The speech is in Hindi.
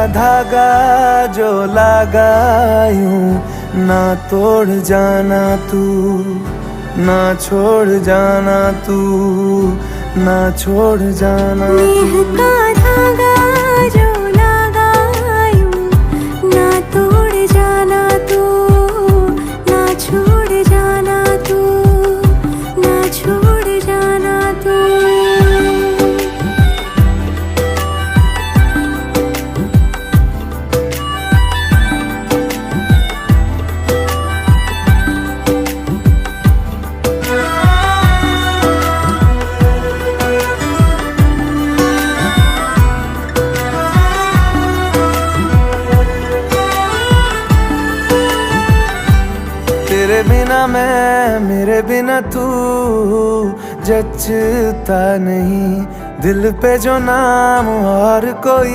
धागा जो लगा यूं ना तोड़ जाना तू, ना छोड़ जाना तू, ना छोड़ जाना नेह का धागा जो लगा यूं ना तोड़ जाना तू, ना छोड़ जाना तू, ना छोड़ जाना तू। तेरे बिना मैं, मेरे बिना तू जचता नहीं, दिल पे जो नाम और कोई